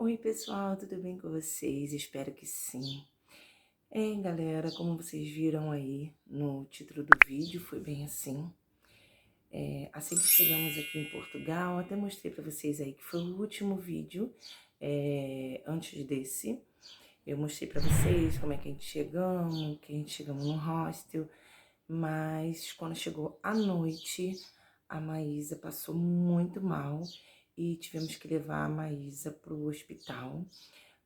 Oi, pessoal, tudo bem com vocês? Espero que sim. Galera, como vocês viram aí no título do vídeo, foi bem assim. Assim que chegamos aqui em Portugal, até mostrei para vocês aí que foi o último vídeo antes desse. Eu mostrei para vocês como é que a gente chegamos no hostel, mas quando chegou a noite, a Maísa passou muito mal e tivemos que levar a Maísa para o hospital,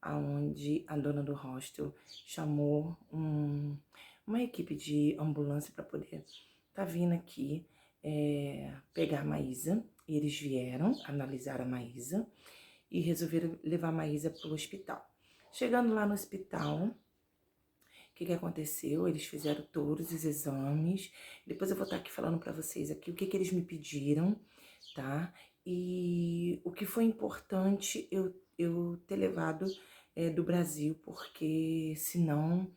aonde a dona do hostel chamou uma equipe de ambulância para poder tá vindo aqui pegar a Maísa. E eles vieram analisar a Maísa e resolveram levar a Maísa para o hospital. Chegando lá no hospital, o que aconteceu? Eles fizeram todos os exames. Depois eu vou estar aqui falando para vocês aqui o que eles me pediram, tá? E o que foi importante eu ter levado do Brasil, porque senão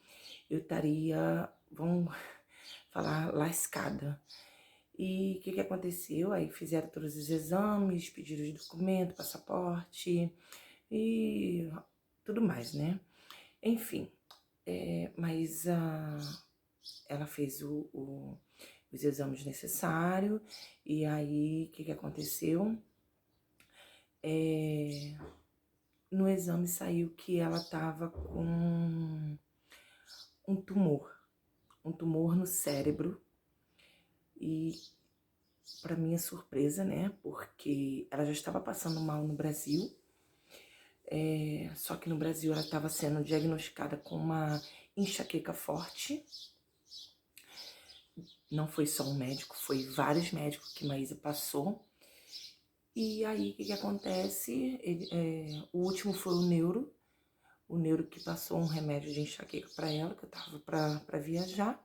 eu estaria, vamos falar, lascada. E o que aconteceu? Aí fizeram todos os exames, pediram os documentos, passaporte e tudo mais, né? Enfim, mas ela fez os exames necessários e aí o que aconteceu? No exame saiu que ela estava com um tumor no cérebro e para minha surpresa, né, porque ela já estava passando mal no Brasil, só que no Brasil ela estava sendo diagnosticada com uma enxaqueca forte. Não foi só um médico, foi vários médicos que Maísa passou. E aí, o que acontece? O último foi o neuro que passou um remédio de enxaqueca para ela, que eu tava para viajar.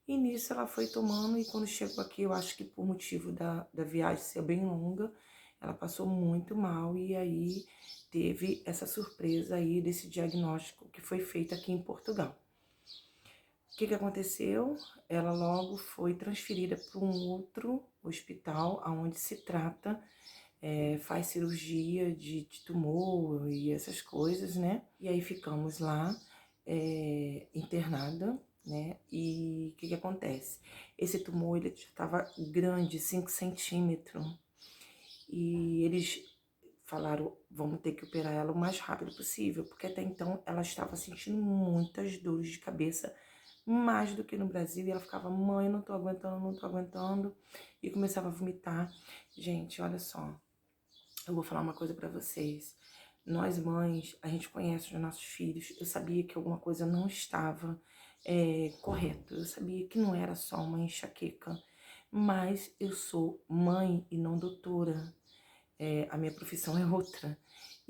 E nisso ela foi tomando, e quando chegou aqui, eu acho que por motivo da viagem ser bem longa, ela passou muito mal, e aí teve essa surpresa aí desse diagnóstico que foi feito aqui em Portugal. O que aconteceu? Ela logo foi transferida para um outro hospital, onde se trata, faz cirurgia de tumor e essas coisas, né? E aí ficamos lá, internada, né? E o que acontece? Esse tumor, ele já estava grande, 5 centímetros, e eles falaram, vamos ter que operar ela o mais rápido possível, porque até então ela estava sentindo muitas dores de cabeça, mais do que no Brasil, e ela ficava, mãe, eu não tô aguentando, não tô aguentando, e começava a vomitar. Gente, olha só, eu vou falar uma coisa pra vocês. Nós mães, a gente conhece os nossos filhos. Eu sabia que alguma coisa não estava correto. Eu sabia que não era só uma enxaqueca. Mas eu sou mãe e não doutora. A minha profissão é outra.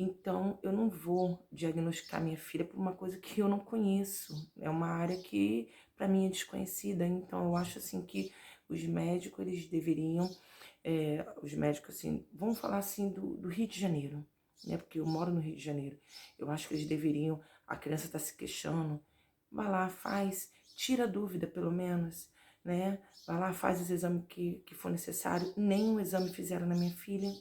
Então, eu não vou diagnosticar minha filha por uma coisa que eu não conheço. É uma área que, para mim, é desconhecida. Então, eu acho, assim, que os médicos, eles deveriam... os médicos, assim, vamos falar, assim, do Rio de Janeiro, né? Porque eu moro no Rio de Janeiro. Eu acho que eles deveriam... A criança está se queixando. Vai lá, faz, tira a dúvida, pelo menos, né? Vai lá, faz os exames que for necessário. Nenhum exame fizeram na minha filha.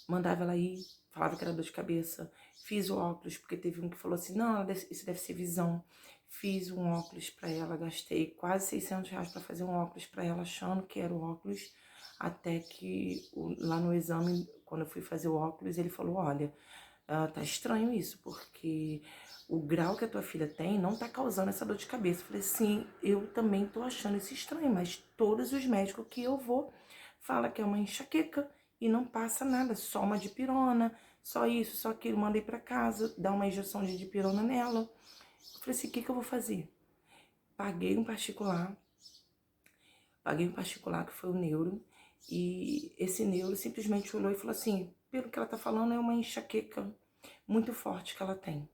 Mandava ela ir, falava que era dor de cabeça. Fiz o óculos, porque teve um que falou assim, não, isso deve ser visão. Fiz um óculos para ela, gastei quase R$ 600 para fazer um óculos para ela, achando que era o óculos, até que lá no exame, quando eu fui fazer o óculos, ele falou, olha, tá estranho isso, porque o grau que a tua filha tem não tá causando essa dor de cabeça. Eu falei, sim, eu também tô achando isso estranho, mas todos os médicos que eu vou falam que é uma enxaqueca e não passa nada, só uma dipirona, só isso, só aquilo, mandei para casa, dá uma injeção de dipirona nela. Eu falei assim, o que eu vou fazer? Paguei um particular, que foi o neuro, e esse neuro simplesmente olhou e falou assim, pelo que ela tá falando, é uma enxaqueca muito forte que ela tem.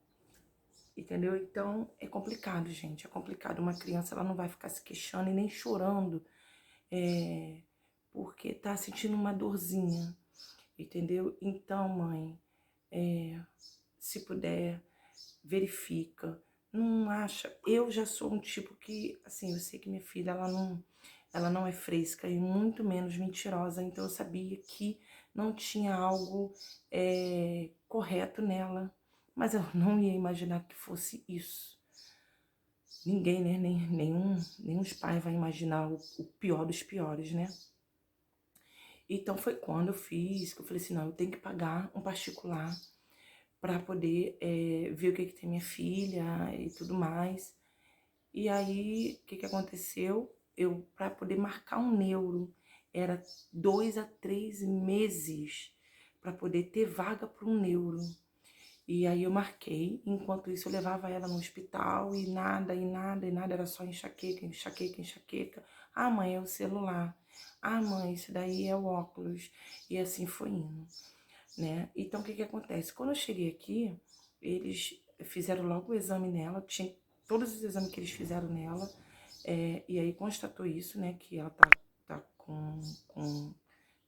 Entendeu? Então, é complicado, gente, é complicado. Uma criança, ela não vai ficar se queixando e nem chorando, porque tá sentindo uma dorzinha, entendeu? Então, mãe, se puder, verifica. Não acha. Eu já sou um tipo que, assim, eu sei que minha filha, ela não é fresca e muito menos mentirosa. Então eu sabia que não tinha algo correto nela, mas eu não ia imaginar que fosse isso. Ninguém, né? Nenhum os pais vai imaginar o pior dos piores, né? Então foi quando eu fiz, que eu falei assim, não, eu tenho que pagar um particular para poder ver o que tem minha filha e tudo mais. E aí, o que aconteceu? Eu, para poder marcar um neuro, era 2 a 3 meses para poder ter vaga para um neuro. E aí eu marquei, enquanto isso eu levava ela no hospital e nada, e nada, e nada, era só enxaqueca, enxaqueca, enxaqueca. Ah, mãe, é o celular. Ah, mãe, isso daí é o óculos. E assim foi indo, né? Então, o que acontece? Quando eu cheguei aqui, eles fizeram logo o exame nela, tinha todos os exames que eles fizeram nela, e aí constatou isso, né, que ela tá com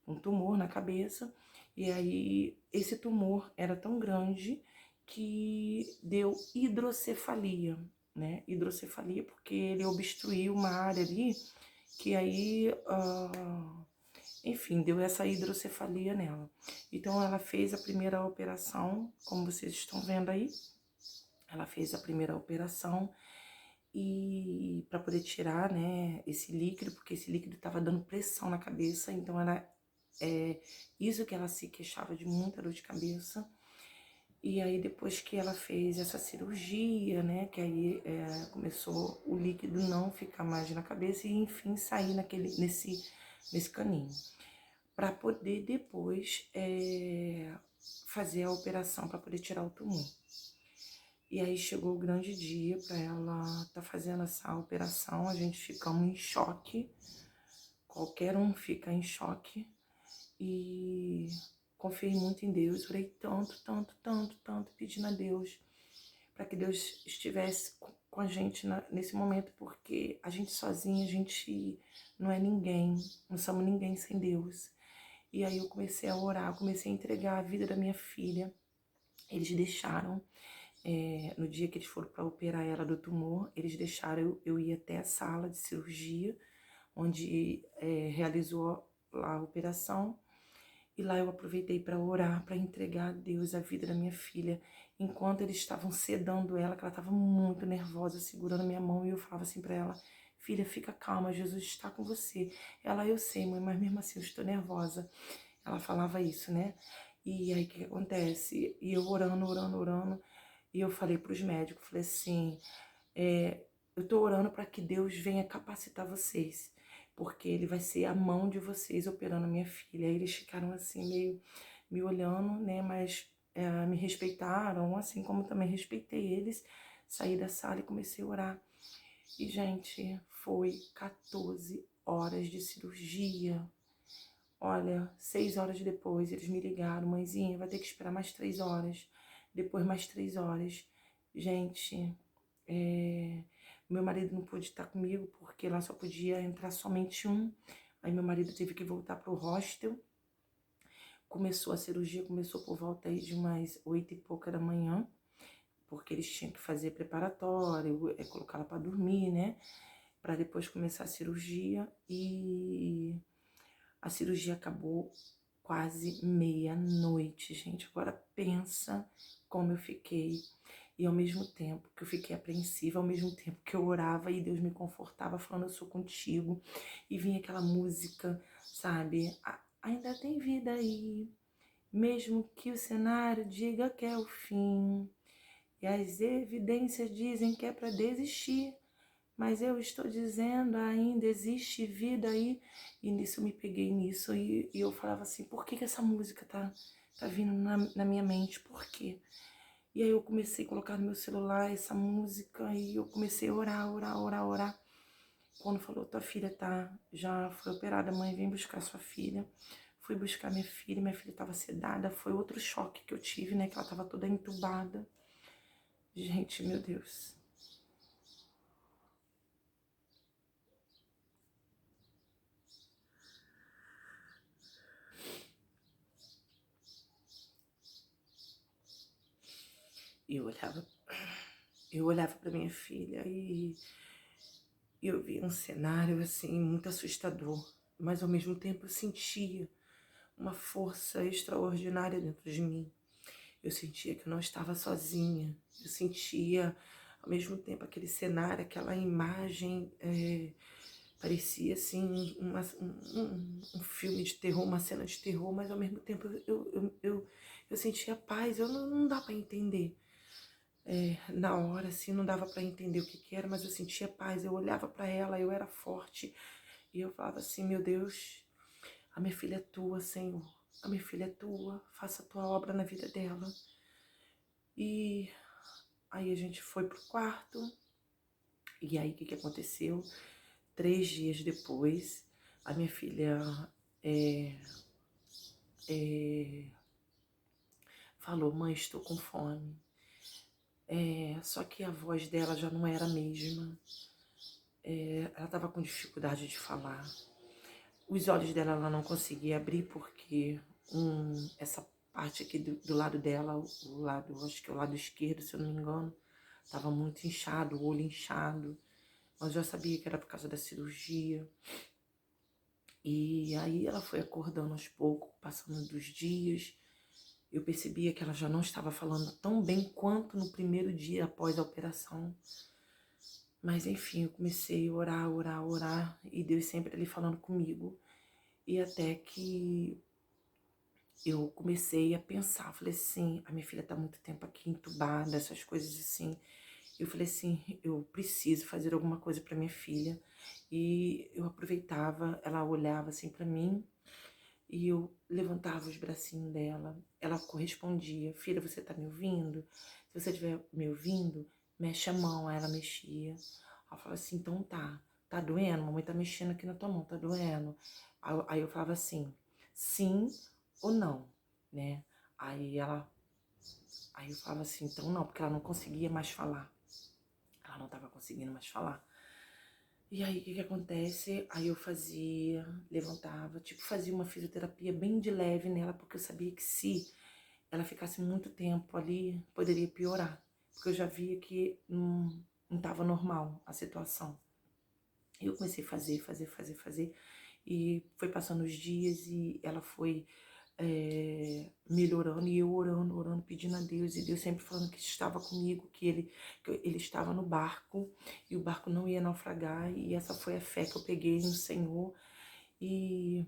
um tumor na cabeça, e aí esse tumor era tão grande que deu hidrocefalia, né? Hidrocefalia porque ele obstruiu uma área ali que aí, enfim, deu essa hidrocefalia nela. Então ela fez a primeira operação, como vocês estão vendo aí, ela fez a primeira operação e para poder tirar, né, esse líquido, porque esse líquido estava dando pressão na cabeça, então era isso que ela se queixava de muita dor de cabeça. E aí depois que ela fez essa cirurgia, né, que aí começou o líquido não ficar mais na cabeça e enfim sair nesse caninho, para poder depois fazer a operação para poder tirar o tumor. E aí chegou o grande dia para ela tá fazendo essa operação, a gente ficamos em choque, qualquer um fica em choque, e confiei muito em Deus, orei tanto, tanto, tanto, tanto, pedindo a Deus para que Deus estivesse com a gente nesse momento, porque a gente sozinha, a gente não é ninguém, não somos ninguém sem Deus. E aí eu comecei a orar, comecei a entregar a vida da minha filha. Eles deixaram, no dia que eles foram para operar ela do tumor, eles deixaram eu ir até a sala de cirurgia, onde realizou lá a operação. E lá eu aproveitei para orar, para entregar a Deus a vida da minha filha, enquanto eles estavam sedando ela, que ela estava muito nervosa, segurando minha mão, e eu falava assim para ela: filha, fica calma, Jesus está com você. Ela: eu sei, mãe, mas mesmo assim eu estou nervosa. Ela falava isso, né? E aí o que acontece? E eu orando, orando, orando, e eu falei para os médicos, falei assim, eu tô orando para que Deus venha capacitar vocês, porque ele vai ser a mão de vocês operando a minha filha. Aí eles ficaram assim, meio me olhando, né, mas me respeitaram, assim como também respeitei eles. Saí da sala e comecei a orar. E, gente, foi 14 horas de cirurgia. Olha, 6 horas depois, eles me ligaram: mãezinha, vai ter que esperar mais 3 horas. Depois mais 3 horas. Gente, meu marido não pôde estar comigo, porque lá só podia entrar somente um. Aí meu marido teve que voltar pro hostel. Começou a cirurgia, começou por volta aí de umas 8 e pouca da manhã, porque eles tinham que fazer preparatório, colocar ela para dormir, né? Para depois começar a cirurgia. E a cirurgia acabou quase meia-noite, gente. Agora pensa como eu fiquei. E ao mesmo tempo que eu fiquei apreensiva, ao mesmo tempo que eu orava e Deus me confortava, falando: eu sou contigo. E vinha aquela música, sabe? Ainda tem vida aí, mesmo que o cenário diga que é o fim. E as evidências dizem que é para desistir. Mas eu estou dizendo, ainda existe vida aí. E nisso eu me peguei nisso. E eu falava assim: por que essa música tá vindo na minha mente? Por quê? E aí eu comecei a colocar no meu celular essa música. E eu comecei a orar, orar, orar, orar. Quando falou: tua filha já foi operada, mãe, vem buscar sua filha. Fui buscar minha filha estava sedada. Foi outro choque que eu tive, né? Que ela estava toda entubada. Gente, meu Deus. E eu olhava para minha filha e eu via um cenário assim muito assustador, mas ao mesmo tempo eu sentia uma força extraordinária dentro de mim. Eu sentia que eu não estava sozinha. Eu sentia, ao mesmo tempo, aquele cenário, aquela imagem, parecia assim um filme de terror, uma cena de terror, mas ao mesmo tempo eu sentia paz. Eu não dá para entender. Na hora, assim, não dava para entender o que que era, mas eu sentia paz. Eu olhava para ela, eu era forte. E eu falava assim, meu Deus, a minha filha é tua, Senhor. A minha filha é tua, faça a tua obra na vida dela. E aí a gente foi pro quarto. E aí o que que aconteceu? 3 dias depois, a minha filha é, é, falou, mãe, estou com fome. Só que a voz dela já não era a mesma. Ela estava com dificuldade de falar. Os olhos dela ela não conseguia abrir porque essa parte aqui do lado dela, o lado, acho que é o lado esquerdo, se eu não me engano, estava muito inchado, o olho inchado. Mas eu já sabia que era por causa da cirurgia. E aí ela foi acordando aos poucos, passando dos dias. Eu percebia que ela já não estava falando tão bem quanto no primeiro dia após a operação. Mas enfim, eu comecei a orar, orar, orar. E Deus sempre ali falando comigo. E até que eu comecei a pensar, falei assim, a minha filha tá muito tempo aqui entubada, essas coisas assim. Eu falei assim, eu preciso fazer alguma coisa para minha filha. E eu aproveitava, ela olhava assim para mim e eu levantava os bracinhos dela. Ela correspondia, filha, você tá me ouvindo? Se você estiver me ouvindo, mexe a mão. Aí ela mexia. Ela falava assim, então tá doendo? Mamãe tá mexendo aqui na tua mão, tá doendo? Aí eu falava assim, sim ou não, né? Aí ela, aí eu falava assim, então não, porque ela não conseguia mais falar. Ela não tava conseguindo mais falar. E aí, o que que acontece? Aí eu fazia, levantava, tipo, fazia uma fisioterapia bem de leve nela, porque eu sabia que se ela ficasse muito tempo ali, poderia piorar. Porque eu já via que não tava normal a situação. E eu comecei a fazer. E foi passando os dias e ela foi melhorando, e eu orando, orando, pedindo a Deus, e Deus sempre falando que estava comigo, que ele estava no barco, e o barco não ia naufragar, e essa foi a fé que eu peguei no Senhor. E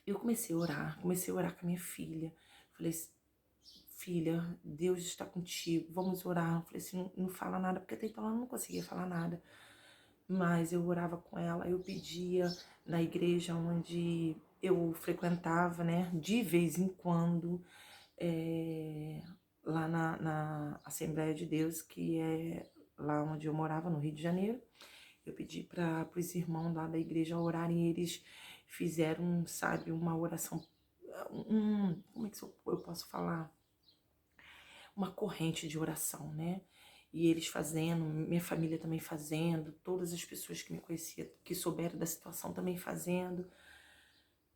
eu comecei a orar com a minha filha. Falei, filha, Deus está contigo, vamos orar. Eu falei assim, não fala nada, porque até então ela não conseguia falar nada. Mas eu orava com ela, eu pedia na igreja onde eu frequentava, né, de vez em quando, lá na Assembleia de Deus, que é lá onde eu morava, no Rio de Janeiro. Eu pedi para os irmãos lá da igreja orarem, e eles fizeram, sabe, uma oração, como é que eu posso falar? Uma corrente de oração, né? E eles fazendo, minha família também fazendo, todas as pessoas que me conheciam, que souberam da situação também fazendo.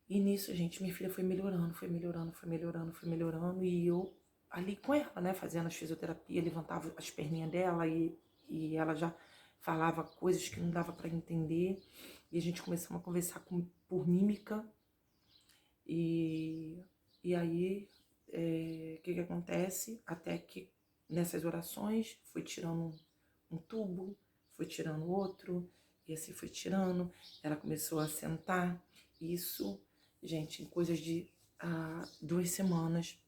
E nisso, gente, minha filha foi melhorando, foi melhorando, foi melhorando, foi melhorando. E eu ali com ela, né, fazendo as fisioterapia, levantava as perninhas dela e ela já falava coisas que não dava para entender. E a gente começou a conversar por mímica. E aí, o que que acontece? Até que nessas orações foi tirando um tubo, foi tirando outro, e assim foi tirando. Ela começou a sentar. Isso, gente, em coisas de 2 semanas,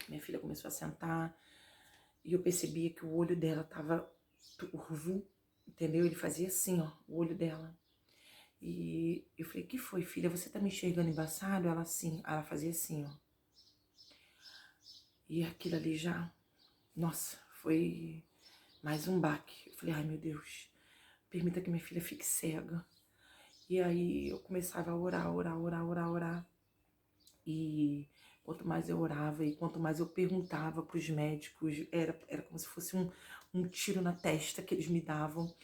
minha filha começou a sentar, e eu percebia que o olho dela tava turvo, entendeu? Ele fazia assim, ó, o olho dela. E eu falei, que foi, filha? Você tá me enxergando embaçado? Ela assim, ela fazia assim, ó. E aquilo ali já, nossa, foi mais um baque. Eu falei, ai meu Deus, permita que minha filha fique cega. E aí eu começava a orar, orar, orar, orar, orar. E quanto mais eu orava e quanto mais eu perguntava para os médicos, era como se fosse um tiro na testa que eles me davam.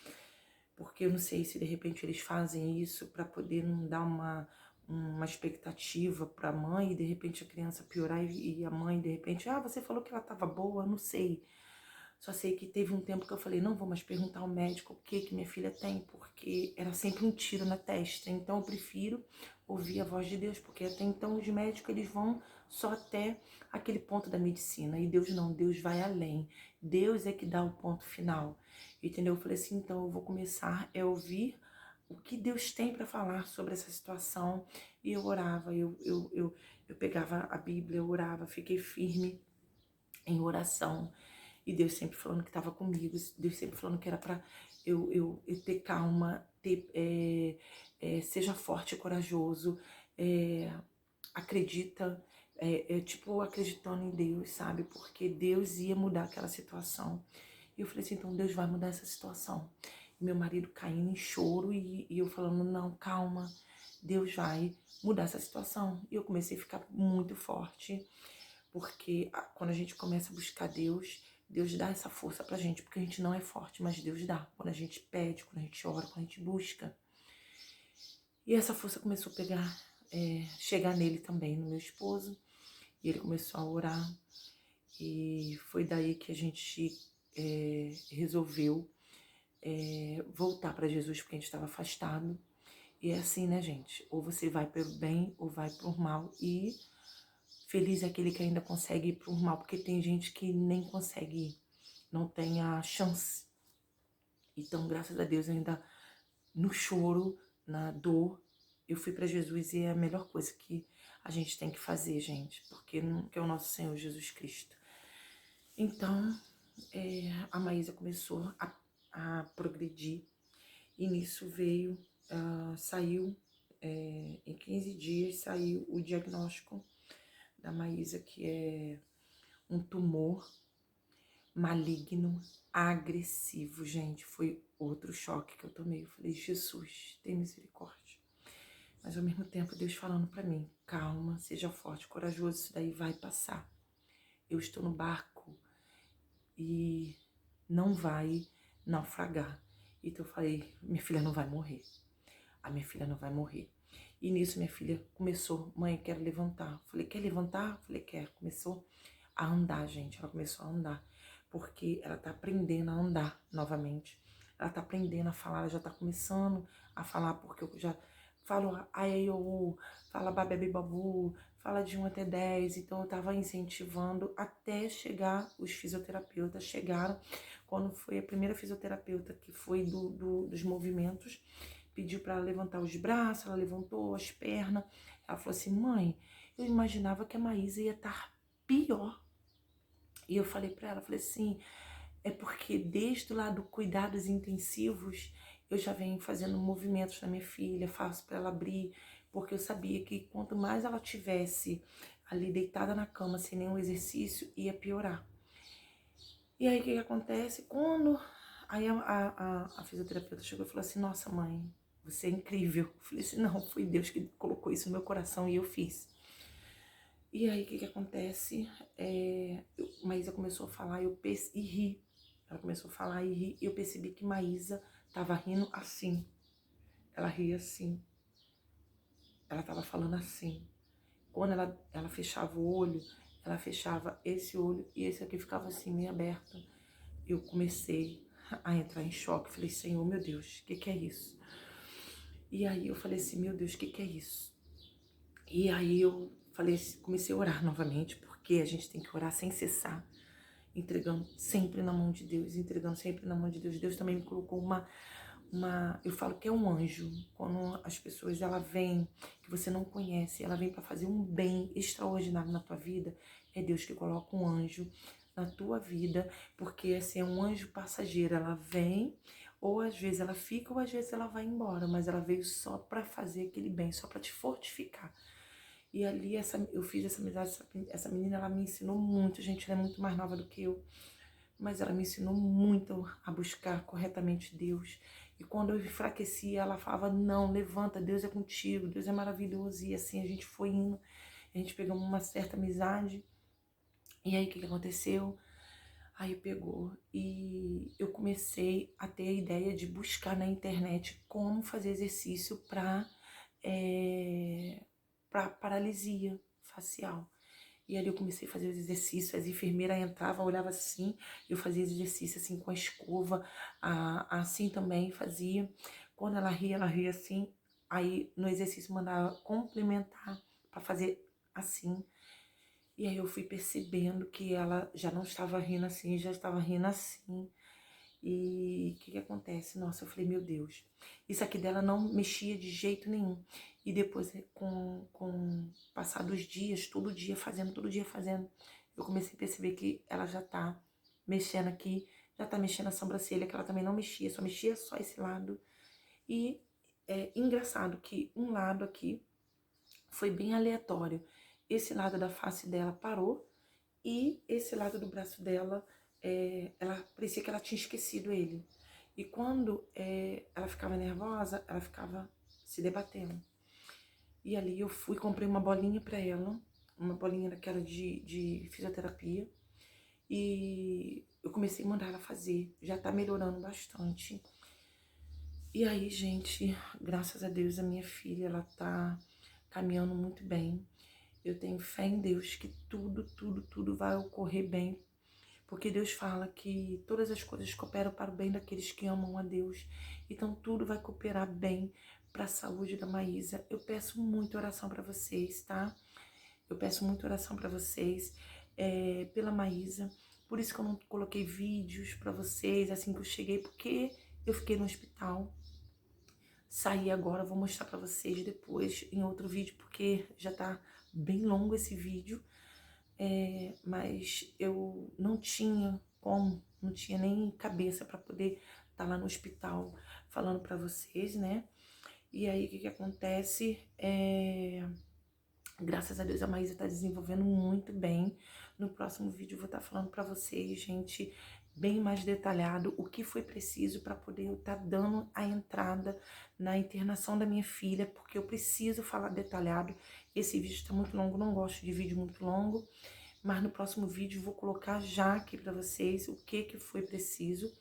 Porque eu não sei se de repente eles fazem isso para poder não dar uma expectativa para a mãe e de repente a criança piorar e a mãe de repente, você falou que ela estava boa, não sei. Só sei que teve um tempo que eu falei, não vou mais perguntar ao médico o que que minha filha tem, porque era sempre um tiro na testa. Então eu prefiro ouvir a voz de Deus, porque até então os médicos eles vão só até aquele ponto da medicina. E Deus não, Deus vai além. Deus é que dá o ponto final. Entendeu? Eu falei assim, então eu vou começar a ouvir o que Deus tem para falar sobre essa situação. E eu orava, eu pegava a Bíblia, eu orava, fiquei firme em oração. E Deus sempre falando que estava comigo, Deus sempre falando que era para eu ter calma, seja forte e corajoso, acredita, tipo, acreditando em Deus, sabe? Porque Deus ia mudar aquela situação. E eu falei assim, então Deus vai mudar essa situação. E meu marido caindo em choro e eu falando, não, calma, Deus vai mudar essa situação. E eu comecei a ficar muito forte, porque quando a gente começa a buscar Deus, Deus dá essa força pra gente, porque a gente não é forte, mas Deus dá. Quando a gente pede, quando a gente ora, quando a gente busca. E essa força começou a chegar nele também, no meu esposo. E ele começou a orar. E foi daí que a gente resolveu voltar para Jesus, porque a gente estava afastado. E é assim, né, gente? Ou você vai pelo bem ou vai pro mal. E feliz é aquele que ainda consegue ir pro mal, porque tem gente que nem consegue ir, não tem a chance. Então, graças a Deus, ainda no choro, na dor, eu fui para Jesus e é a melhor coisa que a gente tem que fazer, gente, porque que é o nosso Senhor Jesus Cristo. Então, a Maísa começou a progredir e nisso veio, saiu, em 15 dias saiu o diagnóstico da Maísa, que é um tumor maligno, agressivo, gente. Foi outro choque que eu tomei. Eu falei, Jesus, tem misericórdia. Mas ao mesmo tempo, Deus falando pra mim, calma, seja forte, corajoso, isso daí vai passar. Eu estou no barco e não vai naufragar. Então eu falei, minha filha não vai morrer. A minha filha não vai morrer. E nisso minha filha começou, mãe, quero levantar. Eu falei, quer levantar? Eu falei, quero. Começou a andar, gente. Ela começou a andar, porque ela tá aprendendo a andar novamente. Ela tá aprendendo a falar, ela já tá começando a falar, porque eu já falo ai, eu, fala babebi babu, fala de 1 até 10. Então eu tava incentivando até chegar, os fisioterapeutas chegaram. Quando foi a primeira fisioterapeuta, que foi dos movimentos, pediu para ela levantar os braços, ela levantou as pernas. Ela falou assim, mãe, eu imaginava que a Maísa ia estar pior. E eu falei para ela, falei assim, é porque desde lá do cuidados intensivos, eu já venho fazendo movimentos na minha filha, faço para ela abrir, porque eu sabia que quanto mais ela tivesse ali deitada na cama sem nenhum exercício, ia piorar. E aí o que acontece? Aí a fisioterapeuta chegou e falou assim, nossa mãe, você é incrível. Eu falei assim, não, foi Deus que colocou isso no meu coração e eu fiz. E aí o que acontece? Maísa começou a falar e rir. Ela começou a falar e rir, e eu percebi que Maísa tava rindo assim. Ela ria assim. Ela tava falando assim. Quando ela fechava o olho, ela fechava esse olho e esse aqui ficava assim, meio aberto. Eu comecei a entrar em choque. Falei, Senhor, meu Deus, o que é isso? E aí eu falei assim, meu Deus, o que é isso? E aí eu falei, comecei a orar novamente, porque a gente tem que orar sem cessar, entregando sempre na mão de Deus, entregando sempre na mão de Deus. Deus também me colocou eu falo que é um anjo. Quando as pessoas, ela vem, que você não conhece, ela vem para fazer um bem extraordinário na tua vida, é Deus que coloca um anjo na tua vida, porque assim, é um anjo passageiro. Ela vem, ou às vezes ela fica, ou às vezes ela vai embora, mas ela veio só para fazer aquele bem, só para te fortificar. E ali eu fiz essa amizade, essa menina, ela me ensinou muito, gente, ela é muito mais nova do que eu, mas ela me ensinou muito a buscar corretamente Deus. E quando eu enfraquecia, ela falava, não, levanta, Deus é contigo, Deus é maravilhoso. E assim a gente foi indo, a gente pegou uma certa amizade. E aí o que aconteceu? Aí pegou e eu comecei a ter a ideia de buscar na internet como fazer exercício para paralisia facial. E ali eu comecei a fazer os exercícios, as enfermeiras entravam, olhava assim, eu fazia exercício assim com a escova, assim também fazia. Quando ela ria assim, aí no exercício mandava complementar para fazer assim. E aí eu fui percebendo que ela já não estava rindo assim, já estava rindo assim. E o que acontece? Nossa, eu falei, meu Deus, isso aqui dela não mexia de jeito nenhum. E depois, com o passar dos dias, todo dia fazendo, eu comecei a perceber que ela já tá mexendo aqui, já tá mexendo a sobrancelha, que ela também não mexia, só mexia só esse lado. E é engraçado que um lado aqui foi bem aleatório. Esse lado da face dela parou e esse lado do braço dela, ela parecia que ela tinha esquecido ele. E quando ela ficava nervosa, ela ficava se debatendo. E ali eu fui, comprei uma bolinha pra ela, uma bolinha daquela de fisioterapia. E eu comecei a mandar ela fazer, já tá melhorando bastante. E aí, gente, graças a Deus, a minha filha, ela tá caminhando muito bem. Eu tenho fé em Deus que tudo vai ocorrer bem. Porque Deus fala que todas as coisas cooperam para o bem daqueles que amam a Deus. Então tudo vai cooperar bem para a saúde da Maísa. Eu peço muita oração para vocês, tá? Eu peço muita oração para vocês pela Maísa. Por isso que eu não coloquei vídeos para vocês assim que eu cheguei, porque eu fiquei no hospital. Saí agora, vou mostrar para vocês depois em outro vídeo, porque já tá bem longo esse vídeo. Mas eu não tinha como, não tinha nem cabeça para poder estar lá no hospital falando para vocês, né? E aí, o que acontece? Graças a Deus, a Maísa tá desenvolvendo muito bem. No próximo vídeo eu vou estar falando para vocês, gente, bem mais detalhado o que foi preciso para poder eu estar dando a entrada na internação da minha filha, porque eu preciso falar detalhado. Esse vídeo está muito longo, não gosto de vídeo muito longo, mas no próximo vídeo eu vou colocar já aqui para vocês o que foi preciso,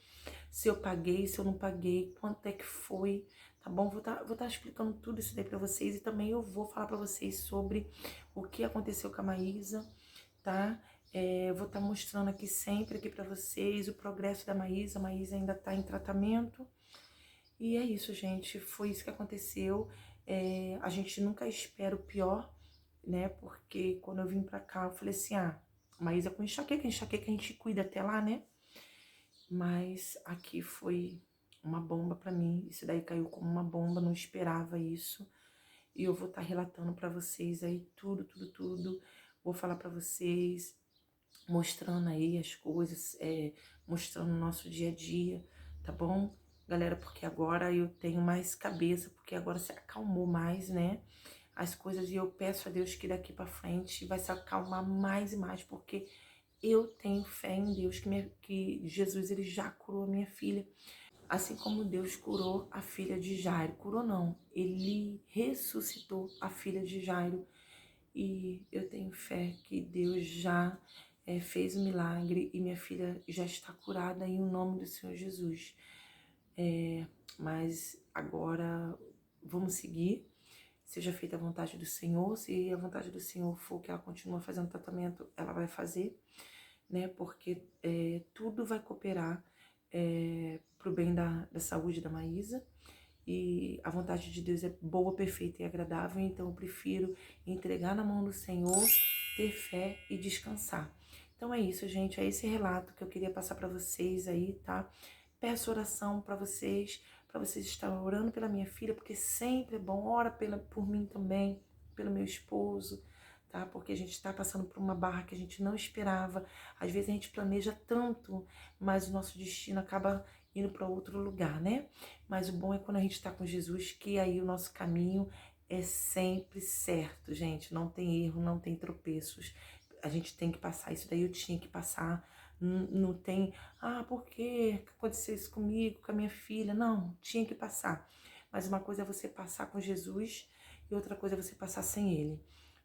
se eu paguei, se eu não paguei, quanto é que foi, tá bom? Vou tá explicando tudo isso daí para vocês e também eu vou falar para vocês sobre o que aconteceu com a Maísa, tá? Eu vou estar mostrando aqui sempre aqui para vocês o progresso da Maísa. A Maísa ainda tá em tratamento. E é isso, gente. Foi isso que aconteceu. A gente nunca espera o pior, né? Porque quando eu vim pra cá, eu falei assim, Maísa com enxaqueca a gente cuida até lá, né? Mas aqui foi uma bomba pra mim. Isso daí caiu como uma bomba, não esperava isso. E eu vou estar relatando pra vocês aí tudo. Vou falar pra vocês, mostrando aí as coisas, mostrando o nosso dia a dia, tá bom? Galera, porque agora eu tenho mais cabeça, porque agora se acalmou mais, né? As coisas, e eu peço a Deus que daqui pra frente vai se acalmar mais e mais, porque eu tenho fé em Deus, que Jesus, ele já curou a minha filha, assim como Deus curou a filha de Jairo. Curou não, ele ressuscitou a filha de Jairo. E eu tenho fé que Deus já fez o milagre e minha filha já está curada em nome do Senhor Jesus. Mas agora vamos seguir. Seja feita a vontade do Senhor. Se a vontade do Senhor for que ela continue fazendo tratamento, ela vai fazer, né? Porque tudo vai cooperar para o bem da saúde da Maísa. E a vontade de Deus é boa, perfeita e agradável, então eu prefiro entregar na mão do Senhor, ter fé e descansar. Então é isso, gente, é esse relato que eu queria passar para vocês aí, tá? Peço oração para vocês estarem orando pela minha filha, porque sempre é bom, ora por mim também, pelo meu esposo, tá? Porque a gente está passando por uma barra que a gente não esperava. Às vezes a gente planeja tanto, mas o nosso destino acaba indo para outro lugar, né? Mas o bom é quando a gente está com Jesus, que aí o nosso caminho é sempre certo, gente. Não tem erro, não tem tropeços. A gente tem que passar, isso daí eu tinha que passar. Não tem, por que aconteceu isso comigo, com a minha filha? Não, tinha que passar. Mas uma coisa é você passar com Jesus e outra coisa é você passar sem Ele.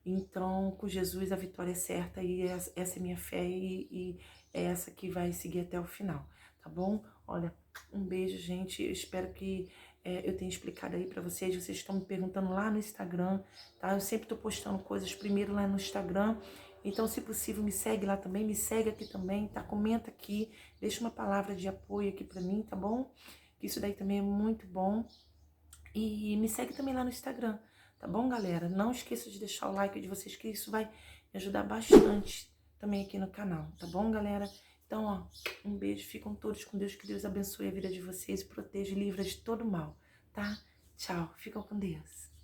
Então, com Jesus a vitória é certa e essa é minha fé e é essa que vai seguir até o final, tá bom? Olha, um beijo, gente. Eu espero que eu tenha explicado aí pra vocês. Vocês estão me perguntando lá no Instagram, tá? Eu sempre tô postando coisas primeiro lá no Instagram Então, se possível, me segue lá também, me segue aqui também, tá? Comenta aqui, deixa uma palavra de apoio aqui pra mim, tá bom? Que isso daí também é muito bom. E me segue também lá no Instagram, tá bom, galera? Não esqueça de deixar o like de vocês, que isso vai me ajudar bastante também aqui no canal, tá bom, galera? Então, ó, um beijo, ficam todos com Deus, que Deus abençoe a vida de vocês e proteja e livra de todo mal, tá? Tchau, ficam com Deus.